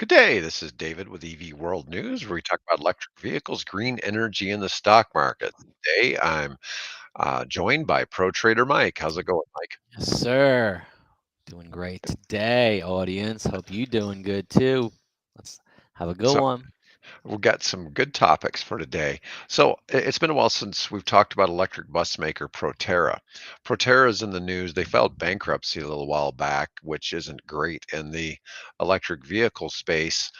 Good day. This is David with EV World News, where we talk about electric vehicles, green energy, and the stock market. Today, I'm joined by Pro Trader Mike. How's it going, Mike? Yes, sir. Doing great today, audience. Hope you doing good too. Let's have a good So, one. we've got some good topics for today. So, it's been a while since we've talked about electric bus maker Proterra. Proterra is in the news. They filed bankruptcy a little while back, which isn't great in the electric vehicle space.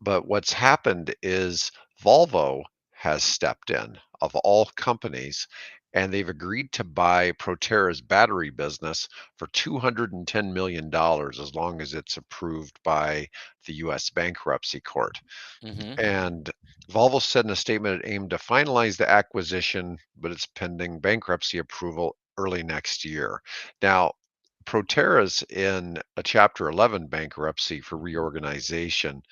But what's happened is Volvo has stepped in, of all companies, and they've agreed to buy Proterra's battery business for $210 million as long as it's approved by the US bankruptcy court. Hmm. And Volvo said in a statement it aimed to finalize the acquisition, but it's pending bankruptcy approval early next year. Now, Proterra's in a Chapter 11 bankruptcy for reorganization,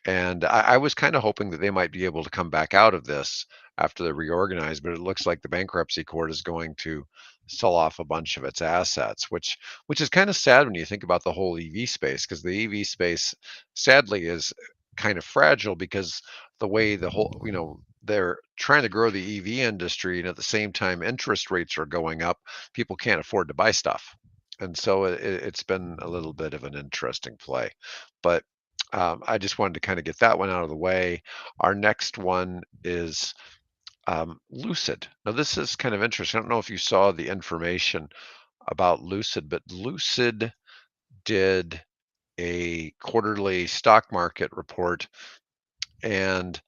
and I was kind of hoping that they might be able to come back out of this after they reorganize, but it looks like the bankruptcy court is going to sell off a bunch of its assets, which is kind of sad when you think about the whole EV space, because the EV space sadly is kind of fragile because the way the whole, they're trying to grow the EV industry, and at the same time interest rates are going up, people can't afford to buy stuff. And so it's been a little bit of an interesting play. But I just wanted to kind of get that one out of the way. Our next one is Lucid. Now, this is kind of interesting. I don't know if you saw the information about Lucid, but Lucid did a quarterly stock market report, and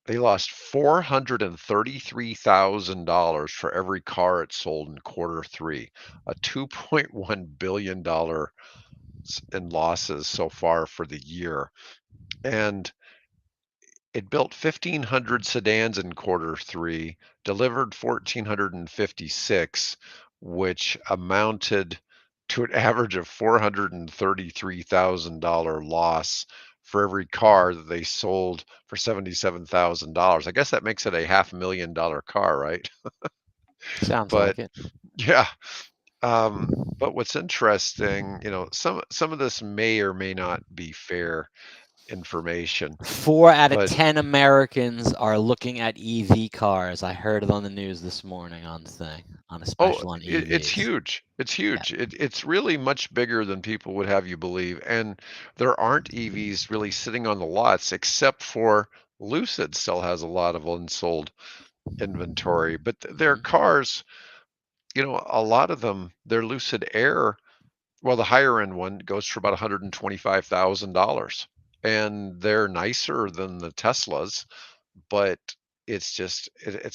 they lost $433,000 for every car it sold in quarter three, a $2.1 billion in losses so far for the year. And it built 1,500 sedans in quarter three, delivered 1,456, which amounted to an average of $433,000 loss for every car that they sold for $77,000. I guess that makes it a $500,000 car, right? Sounds But like it. yeah, but what's interesting, some of this may or may not be fair information, 4 out of but 10 Americans are looking at EV cars. I heard it on the news this morning on the thing, on a oh, special on it's EVs. huge. It's Yeah. huge. It's really much bigger than people would have you believe. And there aren't EVs really sitting on the lots, except for Lucid still has a lot of unsold inventory. But their Hmm. cars, a lot of them, their Lucid Air, well, the higher end one goes for about $125,000. And they're nicer than the Teslas, but it's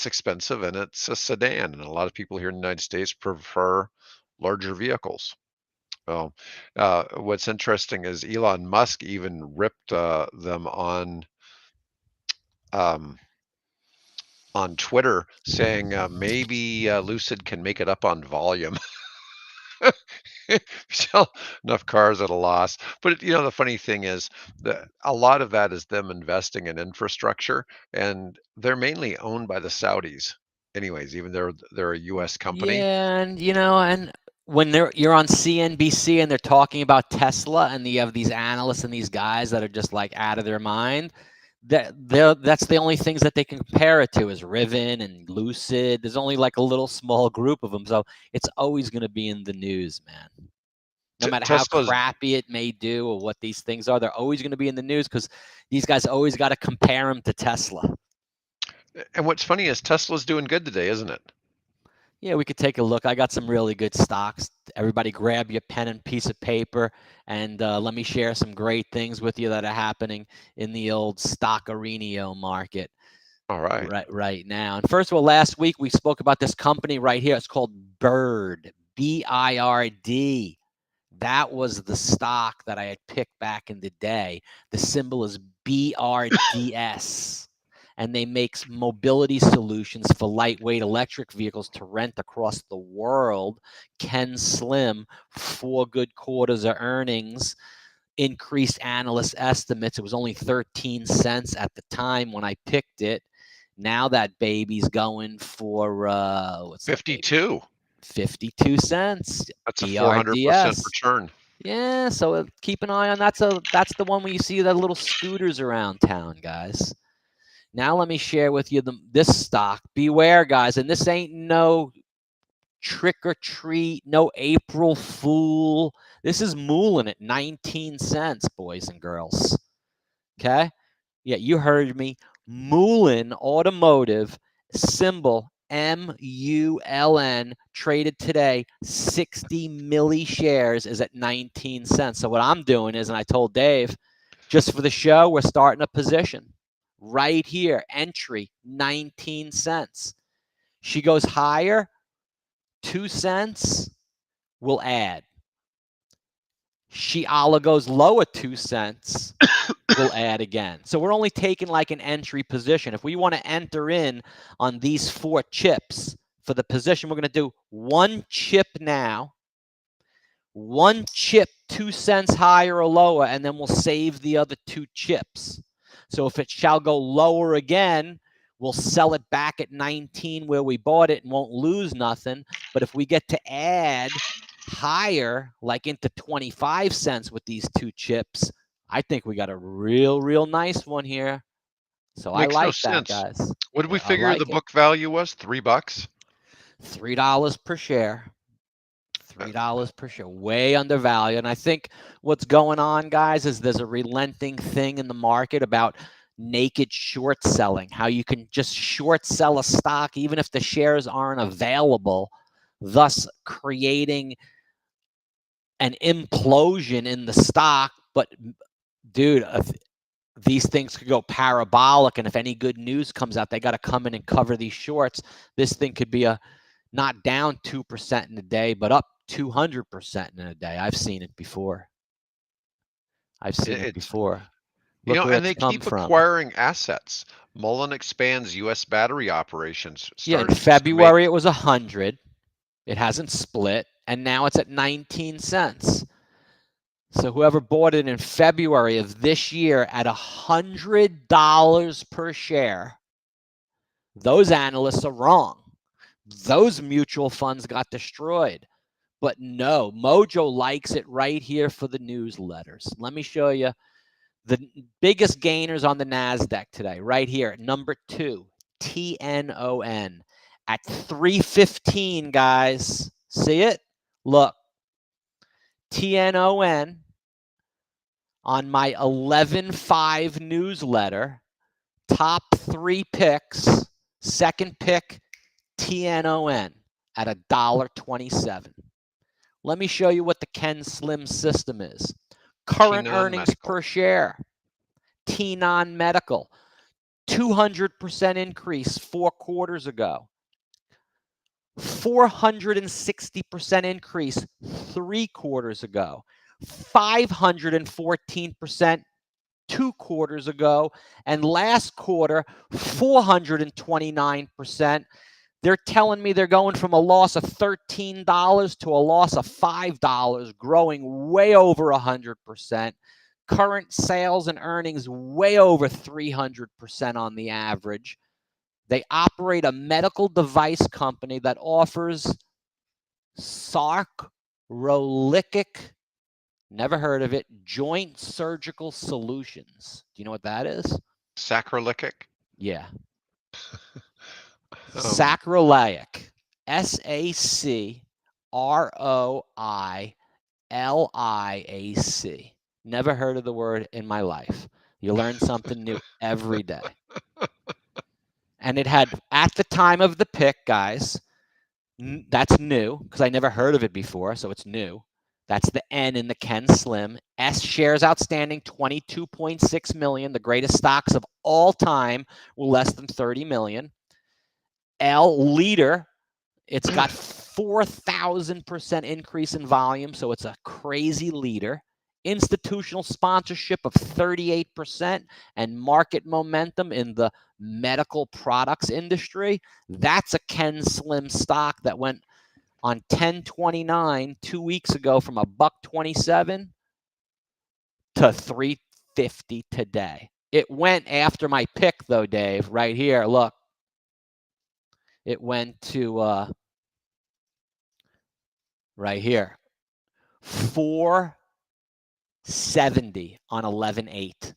expensive and it's a sedan, and a lot of people here in the United States prefer larger vehicles. Well, what's interesting is Elon Musk even ripped them um, on Twitter, saying maybe Lucid can make it up on volume. Sell enough cars at a loss. But the funny thing is that a lot of that is them investing in infrastructure, and they're mainly owned by the Saudis. Anyways, even though they're a U.S. company. Yeah, and and when you're on CNBC and they're talking about Tesla, and you have these analysts and these guys that are just like out of their mind, that's the only things that they can compare it to is Rivian and Lucid. There's only like a little small group of them, so it's always going to be in the news, man. No matter how Tesla's, crappy it may do or what these things are, they're always going to be in the news because these guys always got to compare them to Tesla. and what's funny is Tesla's doing good today, isn't it? Yeah, we could take a look. I got some really good stocks. Everybody grab your pen and piece of paper, and let me share some great things with you that are happening in the old stock arena market All right. right now. And first of all, last week we spoke about this company right here. It's called Bird, BIRD. That was the stock that I had picked back in the day. The symbol is BRDS. And they make mobility solutions for lightweight electric vehicles to rent across the world. Ken Slim, 4 good quarters of earnings, increased analyst estimates. It was only 13 cents at the time when I picked it. Now that baby's going for what's that baby? 52. 52 cents. That's a 400% BRDS. return. Yeah, so keep an eye on that's the one where you see the little scooters around town, guys. Now let me share with you this stock. Beware, guys, and this ain't no trick or treat, no April Fool. This is Mullen at 19 cents, boys and girls. Okay? Yeah, you heard me. Mullen Automotive, symbol MULN, traded today. 60 milli shares is at 19 cents. So what I'm doing is, and I told Dave, just for the show, we're starting a position right here. Entry 19 cents. She goes higher, 2 cents, we'll add. She goes lower 2 cents, we'll add again. So we're only taking like an entry position. If we want to enter in on these 4 chips for the position, we're going to do 1 chip now, 1 chip 2 cents higher or lower, and then we'll save the other 2 chips. So if it shall go lower again, we'll sell it back at 19 where we bought it and won't lose nothing. But if we get to add higher, like into 25 cents with these 2 chips, I think we got a real nice one here. So I Makes no like that, sense. guys. What did we I figure the like it. book value was? $3? $3 per share. Uh, $3 per share, way undervalued. And I think what's going on, guys, is there's a relenting thing in the market about naked short selling, how you can just short sell a stock even if the shares aren't available, thus creating an implosion in the stock. But, dude, these things could go parabolic. And if any good news comes out, they got to come in and cover these shorts. This thing could be not down 2% in a day, but up 200% in a day. I've seen it before. I've seen it it's before. Look where and it's they come keep from. acquiring assets. Mullen expands U.S. battery operations, Yeah, in starts to make February it was 100. It hasn't split, and now it's at 19 cents. So whoever bought it in February of this year at $100 per share, those analysts are wrong. Those mutual funds got destroyed. But no, Mojo likes it right here for the newsletters. Let me show you the biggest gainers on the NASDAQ today, right here. Number 2, TNON at 315, guys. See it? Look, TNON on my 11.5 newsletter, top 3 picks, second pick, TNON at $1.27. Let me show you what the Ken Slim system is. Current T-Non earnings Medical. per share. T-Non Medical, 200% increase 4 quarters ago. 460% increase 3 quarters ago. 514% 2 quarters ago. And last quarter, 429%. They're telling me they're going from a loss of $13 to a loss of $5, growing way over 100%. Current sales and earnings way over 300% on the average. They operate a medical device company that offers sarcolytic, never heard of it, joint surgical solutions. Do you know what that is? Sacroiliac. Yeah. Um, Sacroiliac. SACROILIAC. Never heard of the word in my life. You learn something new every day. And it had, at the time of the pick, guys, that's new because I never heard of it before, so it's new. That's the N in the Ken Slim. S shares outstanding, 22.6 million. The greatest stocks of all time were less than 30 million. L leader, it's got 4,000% increase in volume, so it's a crazy leader. Institutional sponsorship of 38% and market momentum in the medical products industry. That's a Ken Slim stock that went on 10/29 2 weeks ago from a buck 27 to 350 today. It went after my pick though, Dave, right here. Look. It went to right here. 70 on 11/8.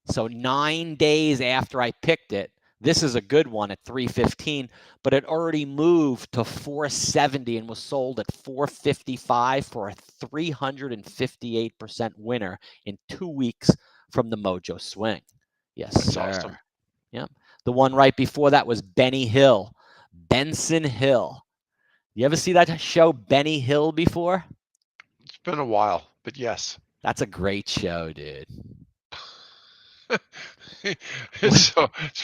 So 9 days after I picked it, this is a good one at 315, but it already moved to 470 and was sold at 455 for a 358% winner in 2 weeks from the Mojo Swing. Yes, That's sir. awesome. Yep. The one right before that was Benny Hill, Benson Hill. You ever see that show Benny Hill before? It's been a while, but yes. That's a great show, dude. It's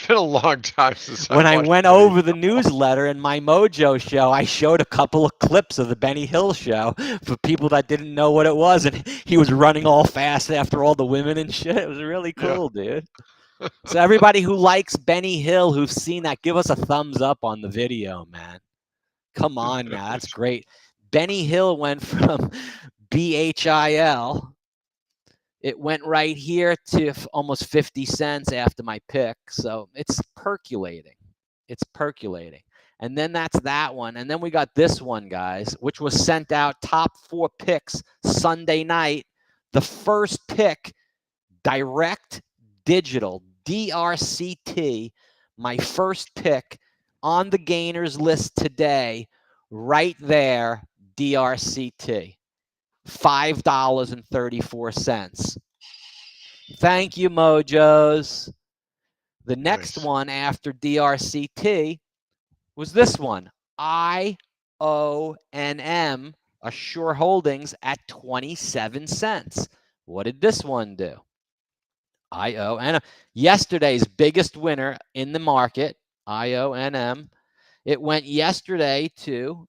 been a long time since I When I watched went Benny over the Hill. newsletter in my Mojo show, I showed a couple of clips of the Benny Hill show for people that didn't know what it was, and he was running all fast after all the women and shit. It was really Yeah. cool, dude. So everybody who likes Benny Hill, who's seen that, give us a thumbs up on the video, man. Come on now, that's great. Benny Hill went from BHIL. It went right here to almost 50 cents after my pick. So it's percolating. It's percolating. And then that's that one. And then we got this one, guys, which was sent out top 4 picks Sunday night. The first pick, direct digital, DRCT, my first pick on the gainers list today, right there, DRCT. $5.34. Thank you, Mojos. The next Nice. one after DRCT was this one, IONM, Assure Holdings at 27 cents. What did this one do? IONM, yesterday's biggest winner in the market, IONM. It went yesterday to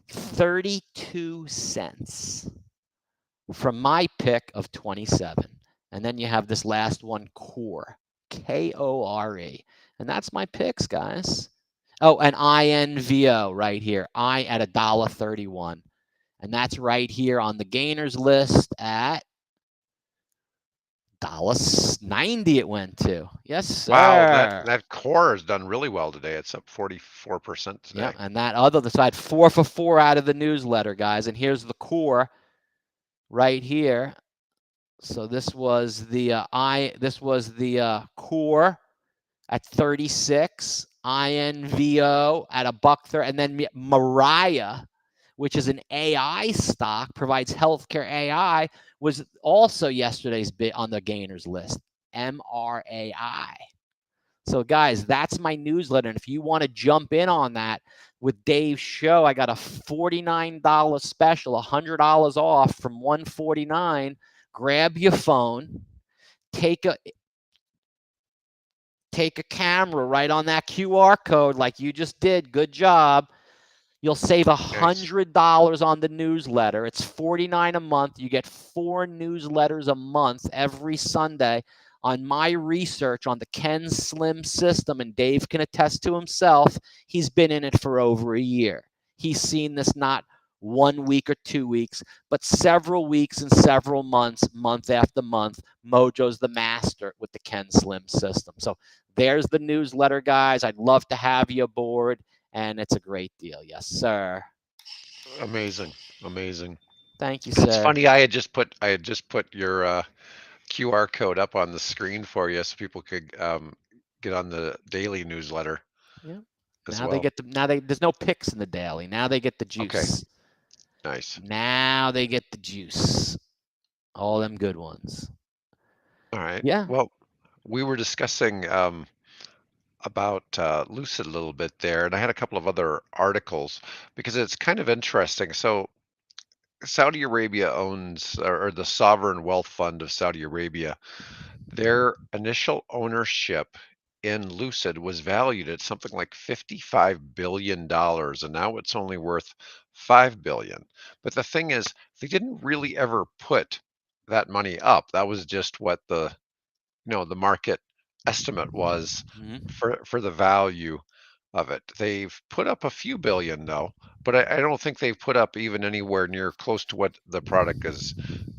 32 cents from my pick of 27. And then you have this last one, Core, Kore. And that's my picks, guys. Oh, and INVO right here. I at $1.31. And that's right here on the gainers list at $1.90 it went to. Yes, Wow, that sir. that core has done really well today. It's up 44% Yeah, today. and that other side, 4 for 4 out of the newsletter, guys. And here's the core right here. So this was the core at 36, INVO at a buck there, and then Mariah, which is an AI stock, provides healthcare AI, was also yesterday's bit on the gainers list. MRAI. So guys, that's my newsletter, and if you want to jump in on that with Dave's show, I got a $49 special, $100 off from $149. Grab your phone, take a camera right on that QR code like you just did. Good job. You'll save Nice. $100 on the newsletter. It's $49 a month. You get 4 newsletters a month every Sunday on my research on the Ken Slim system, and Dave can attest to himself. He's been in it for over a year. He's seen this not 1 week or 2 weeks, but several weeks and several months, month after month. Mojo's the master with the Ken Slim system. So there's the newsletter, guys. I'd love to have you aboard, and it's a great deal. Yes, sir. Amazing. Amazing. Thank you, It's sir. funny, I had just put your QR code up on the screen for you so people could get on the daily newsletter Yeah. as Now they well. get the there's no picks in the daily. Now they get the Okay, juice. nice. Now they get the juice. All them good ones. All right. Yeah. Well, we were discussing about Lucid a little bit there, and I had a couple of other articles because it's kind of interesting. So Saudi Arabia owns, or the sovereign wealth fund of Saudi Arabia, their initial ownership in Lucid was valued at something like $55 billion, and now it's only worth 5 billion. But the thing is, they didn't really ever put that money up. That was just what the market estimate was Mhm. for the value of it. They've put up a few billion though, but I don't think they've put up even anywhere near close to what the product is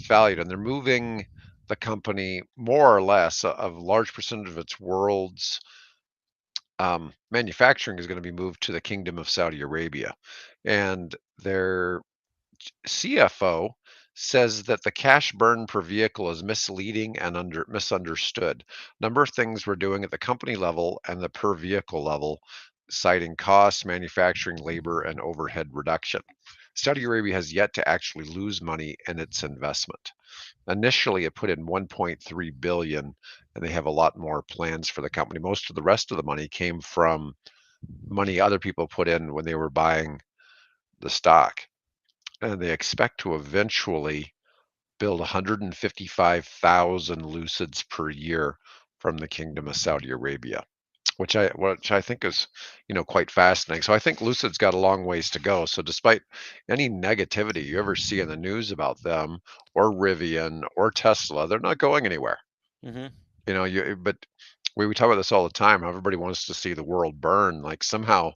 valued. And they're moving the company more or less a large percentage of its world's manufacturing is going to be moved to the Kingdom of Saudi Arabia, and their CFO says that the cash burn per vehicle is misleading and misunderstood. Number of things we're doing at the company level and the per vehicle level, citing costs, manufacturing, labor, and overhead reduction. Saudi Arabia has yet to actually lose money in its investment. Initially, it put in 1.3 billion, and they have a lot more plans for the company. Most of the rest of the money came from money other people put in when they were buying the stock, and they expect to eventually build 155,000 Lucids per year from the Kingdom of Saudi Arabia, which I think is, quite fascinating. So I think Lucid's got a long ways to go. So despite any negativity you ever see in the news about them or Rivian or Tesla, they're not going anywhere. Hmm. But we talk about this all the time. How everybody wants to see the world burn. Like somehow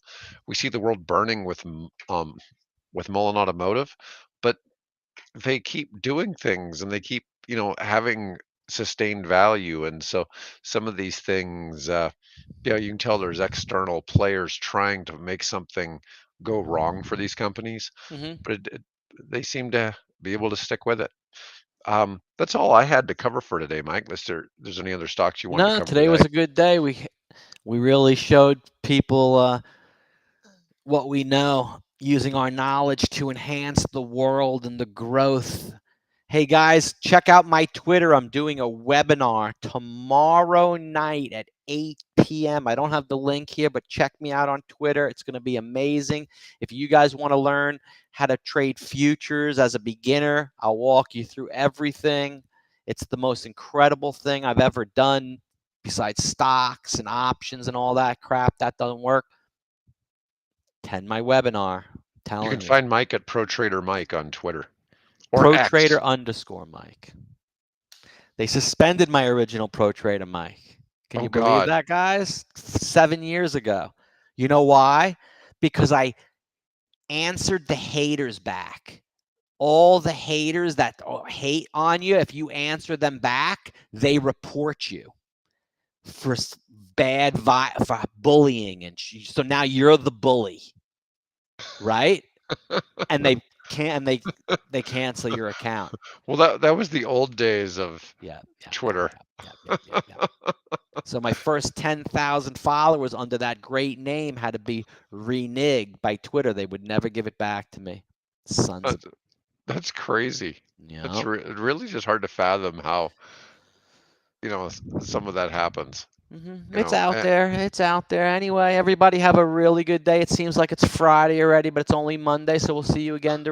we see the world burning with Mullen Automotive, but they keep doing things and they keep, having sustained value. And so some of these things, you can tell there's external players trying to make something go wrong for these companies, Hmm. but they seem to be able to stick with it. That's all I had to cover for today, Mike. Unless there's any other stocks you wanted to No, cover today was today. a good day. We really showed people what we know, using our knowledge to enhance the world and the growth. Hey guys, check out my Twitter. I'm doing a webinar tomorrow night at 8 p.m. I don't have the link here, but check me out on Twitter. It's going to be amazing. If you guys want to learn how to trade futures as a beginner, I'll walk you through everything. It's the most incredible thing I've ever done besides stocks and options and all that crap. That doesn't work. Attend my webinar. I'm You can telling you. find Mike at ProTrader Mike on Twitter or X. ProTrader_Mike. They suspended my original ProTrader Mike. Can Oh you believe God. that, guys? 7 years ago. You know why? Because I answered the haters back. All the haters that hate on you, if you answer them back, they report you for for bullying, and so now you're the bully, right? And they can't, and they cancel your account. Well, that was the old days of Yeah, yeah, yeah, Twitter. yeah, yeah, yeah, yeah, yeah. So my first 10,000 followers under that great name had to be reneged by Twitter. They would never give it back to me. Sons of, That's, that's crazy. yeah. Really just hard to fathom how, some of that happens. It's out there. It's out there. Anyway, everybody have a really good day. It seems like it's Friday already, but it's only Monday, so we'll see you again